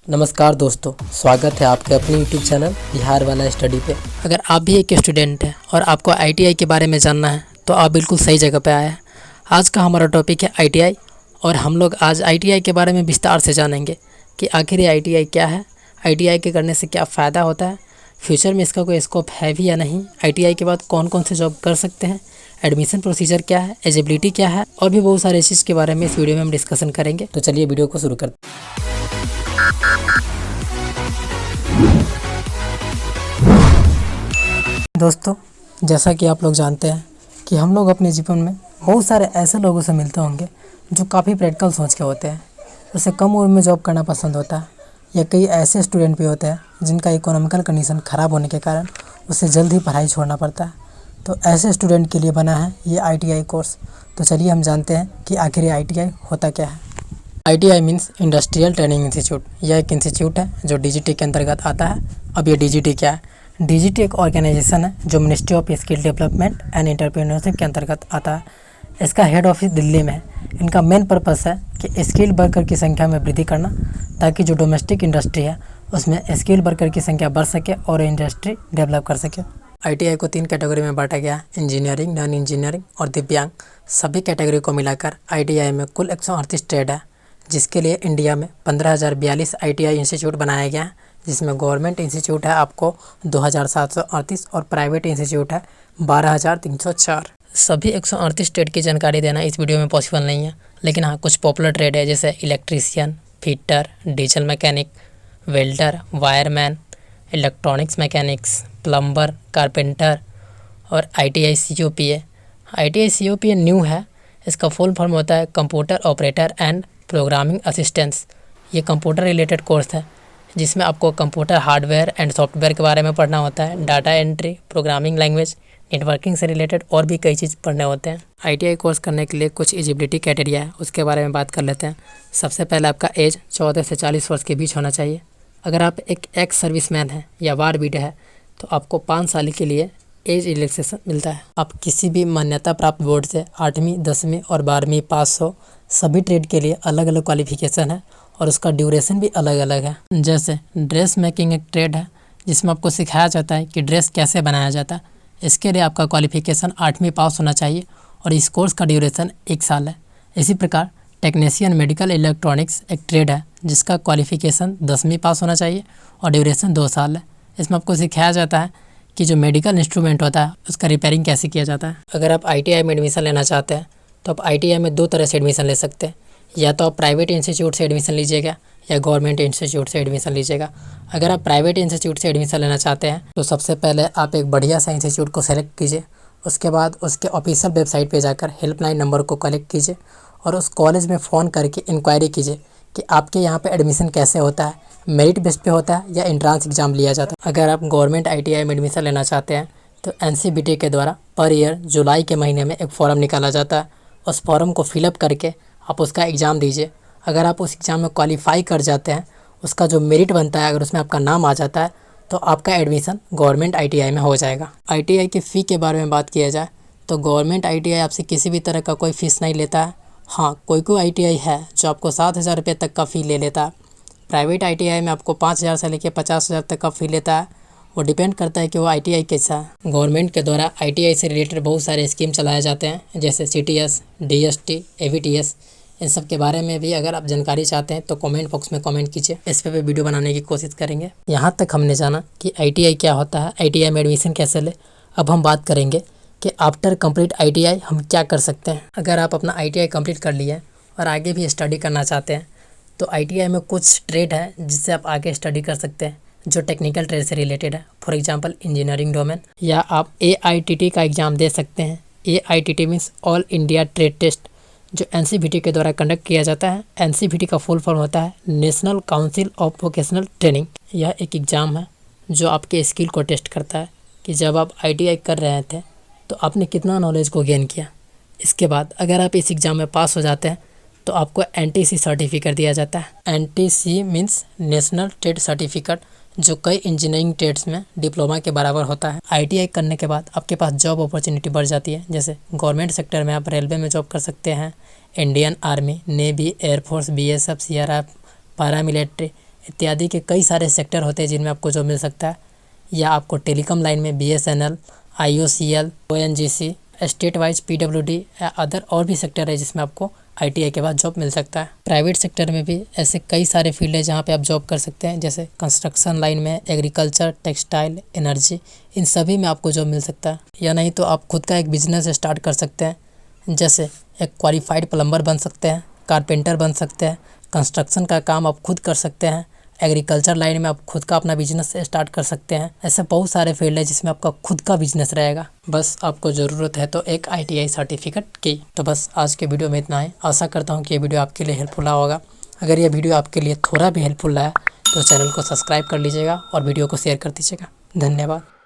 नमस्कार दोस्तों, स्वागत है आपके अपने YouTube चैनल बिहार वाला स्टडी पे। अगर आप भी एक स्टूडेंट हैं और आपको ITI के बारे में जानना है तो आप बिल्कुल सही जगह पे आए हैं। आज का हमारा टॉपिक है ITI और हम लोग आज ITI के बारे में विस्तार से जानेंगे कि आखिर ये ITI क्या है, ITI के करने से क्या फ़ायदा होता है, फ्यूचर में इसका कोई स्कोप है भी या नहीं, ITI के बाद कौन कौन से जॉब कर सकते हैं, एडमिशन प्रोसीजर क्या है, एलिजिबिलिटी क्या है और भी बहुत सारे चीज़ के बारे में इस वीडियो में हम डिस्कशन करेंगे। तो चलिए वीडियो को शुरू करते हैं। दोस्तों, जैसा कि आप लोग जानते हैं कि हम लोग अपने जीवन में बहुत सारे ऐसे लोगों से मिलते होंगे जो काफ़ी प्रैक्टिकल सोच के होते हैं, उसे कम उम्र में जॉब करना पसंद होता है, या कई ऐसे स्टूडेंट भी होते हैं जिनका इकोनॉमिकल कंडीशन ख़राब होने के कारण उसे जल्द ही पढ़ाई छोड़ना पड़ता है। तो ऐसे स्टूडेंट के लिए बना है ये ITI कोर्स। तो चलिए हम जानते हैं कि आखिर ये ITI होता क्या है। ITI means industrial training institute. यह एक इंस्टीट्यूट है जो DGT के अंतर्गत आता है। अब ये DGT क्या है? DGT एक ऑर्गेनाइजेशन है जो ministry of skill development and entrepreneurship के अंतर्गत आता है। इसका हेड ऑफिस दिल्ली में है। इनका मेन पर्पस है कि स्किल वर्कर की संख्या में वृद्धि करना, ताकि जो डोमेस्टिक इंडस्ट्री है उसमें स्किल वर्कर की संख्या बढ़ सके और इंडस्ट्री डेवलप कर सके। ITI को 3 कैटेगरी में बांटा गया है: इंजीनियरिंग, नॉन इंजीनियरिंग और दिव्यांग। सभी कैटेगरी को मिलाकर ITI में कुल 138 ट्रेड है, जिसके लिए इंडिया में 15,042 ITI इंस्टीट्यूट बनाया गया है, जिसमें गवर्नमेंट इंस्टीट्यूट है आपको 2,738 और प्राइवेट इंस्टीट्यूट है 12,304। सभी 138 ट्रेड की जानकारी देना इस वीडियो में पॉसिबल नहीं है, लेकिन हाँ, कुछ पॉपुलर ट्रेड है जैसे electrician, fitter, diesel mechanic, welder, wireman, electronics mechanics, plumber, carpenter और ITI COPA। ITI COPA new है। इसका फुल फॉर्म होता है computer operator and programming assistance. ये कंप्यूटर रिलेटेड कोर्स है जिसमें आपको कंप्यूटर हार्डवेयर एंड सॉफ्टवेयर के बारे में पढ़ना होता है, data entry, programming language, networking से रिलेटेड और भी कई चीज़ पढ़ने होते हैं। ITI कोर्स करने के लिए कुछ एलिजिबिलिटी क्राइटेरिया है, उसके बारे में बात कर लेते हैं। सबसे पहले आपका एज 14 से 40 वर्ष के बीच होना चाहिए। अगर आप एक एक्स सर्विसमैन हैं या वार वीडो है तो आपको 5 साल के लिए एज रिलैक्सेशन मिलता है। आप किसी भी मान्यता प्राप्त बोर्ड से 8वीं, 10वीं और 12वीं पास हो। सभी ट्रेड के लिए अलग अलग क्वालिफिकेशन है और उसका ड्यूरेशन भी अलग अलग है। जैसे ड्रेस मेकिंग एक ट्रेड है जिसमें आपको सिखाया जाता है कि ड्रेस कैसे बनाया जाता है। इसके लिए आपका क्वालिफिकेशन 8वीं पास होना चाहिए और इस कोर्स का ड्यूरेशन 1 साल है। इसी प्रकार टेक्नीशियन मेडिकल इलेक्ट्रॉनिक्स एक ट्रेड है जिसका क्वालिफिकेशन 10वीं पास होना चाहिए और ड्यूरेशन 2 साल है। इसमें आपको सिखाया जाता है कि जो मेडिकल इंस्ट्रूमेंट होता है उसका रिपेयरिंग कैसे किया जाता है। अगर आप ITI में एडमिशन लेना चाहते हैं तो आप ITI में 2 तरह से एडमिशन ले सकते हैं। या तो आप प्राइवेट इंस्टीट्यूट से एडमिशन लीजिएगा या गवर्नमेंट इंस्टीट्यूट से एडमिशन लीजिएगा। अगर आप प्राइवेट इंस्टीट्यूट से एडमिशन लेना चाहते हैं तो सबसे पहले आप एक बढ़िया सा इंस्टीट्यूट को सेलेक्ट कीजिए। उसके बाद उसके ऑफिशियल वेबसाइट पे जाकर हेल्पलाइन नंबर को कलेक्ट कीजिए और उस कॉलेज में फ़ोन करके इंक्वायरी कीजिए कि आपके यहाँ पे एडमिशन कैसे होता है, मेरिट बेस पे होता है या एंट्रांस एग्ज़ाम लिया जाता है। अगर आप गवर्नमेंट ITI में एडमिशन लेना चाहते हैं तो NCBT के द्वारा पर ईयर जुलाई के महीने में एक फॉर्म निकाला जाता है। उस फॉर्म को फिलअप करके आप उसका एग्ज़ाम दीजिए। अगर आप उस एग्ज़ाम में क्वालिफाई कर जाते हैं, उसका जो मेरिट बनता है अगर उसमें आपका नाम आ जाता है तो आपका एडमिशन गवर्नमेंट ITI में हो जाएगा। ITI की फ़ी के बारे में बात किया जाए तो गवर्नमेंट ITI आपसे किसी भी तरह का कोई फ़ीस नहीं लेता है। हाँ, कोई ITI है जो आपको 7,000 रुपये तक का फ़ी ले लेता है। प्राइवेट ITI में आपको 5,000 से लेकर 50,000 तक का फ़ी लेता है। वो डिपेंड करता है कि वो ITI कैसा है। गवर्नमेंट के द्वारा ITI से रिलेटेड बहुत सारे स्कीम चलाए जाते हैं जैसे CTS, DST, AVTS। इन सब के बारे में भी अगर आप जानकारी चाहते हैं तो कमेंट बॉक्स में कमेंट कीजिए, इस पे वीडियो बनाने की कोशिश करेंगे। यहाँ तक हमने जाना कि ITI क्या होता है, ITI में एडमिशन कैसे ले। अब हम बात करेंगे कि आफ्टर कंप्लीट ITI हम क्या कर सकते हैं। अगर आप अपना ITI कंप्लीट कर लिए और आगे भी स्टडी करना चाहते हैं तो ITI में कुछ ट्रेड है जिससे आप आगे स्टडी कर सकते हैं जो टेक्निकल ट्रेड से रिलेटेड है। फॉर एग्जांपल इंजीनियरिंग डोमेन, या आप AITT का एग्ज़ाम दे सकते हैं। AITT means all India trade test, जो NCVT के द्वारा कंडक्ट किया जाता है। NCVT का फुल फॉर्म होता है national council of vocational training. यह एक एग्ज़ाम है जो आपके स्किल को टेस्ट करता है कि जब आप ITI कर रहे थे तो आपने कितना नॉलेज को गेन किया। इसके बाद अगर आप इस एग्ज़ाम में पास हो जाते हैं तो आपको NTC सर्टिफिकेट दिया जाता है। NTC means national trade certificate, जो कई इंजीनियरिंग ट्रेड्स में डिप्लोमा के बराबर होता है। ITI करने के बाद आपके पास जॉब अपॉर्चुनिटी बढ़ जाती है। जैसे गवर्नमेंट सेक्टर में आप रेलवे में जॉब कर सकते हैं, Indian army, navy, air force, BSF, CRF, paramilitary, इत्यादि के कई सारे सेक्टर होते हैं जिनमें आपको जॉब मिल सकता है। या आपको टेलीकॉम लाइन में BSNL, IOCL, ONGC, state wise PWD या अदर और भी सेक्टर है जिसमें आपको ITI के बाद जॉब मिल सकता है। प्राइवेट सेक्टर में भी ऐसे कई सारे फील्ड है जहाँ पे आप जॉब कर सकते हैं, जैसे कंस्ट्रक्शन लाइन में, एग्रीकल्चर, टेक्सटाइल, एनर्जी, इन सभी में आपको जॉब मिल सकता है। या नहीं तो आप खुद का एक बिजनेस स्टार्ट कर सकते हैं, जैसे एक क्वालिफाइड प्लम्बर बन सकते हैं, कारपेंटर बन सकते हैं, कंस्ट्रक्शन का काम आप खुद कर सकते हैं, एग्रीकल्चर लाइन में आप खुद का अपना बिजनेस स्टार्ट कर सकते हैं। ऐसे बहुत सारे फील्ड है जिसमें आपका खुद का बिजनेस रहेगा। बस आपको ज़रूरत है तो एक ITI सर्टिफिकेट की। तो बस आज के वीडियो में इतना है। आशा करता हूँ कि ये वीडियो आपके लिए हेल्पफुल रहा होगा। अगर ये वीडियो आपके लिए थोड़ा भी हेल्पफुल रहा है तो चैनल को सब्सक्राइब कर लीजिएगा और वीडियो को शेयर कर दीजिएगा। धन्यवाद।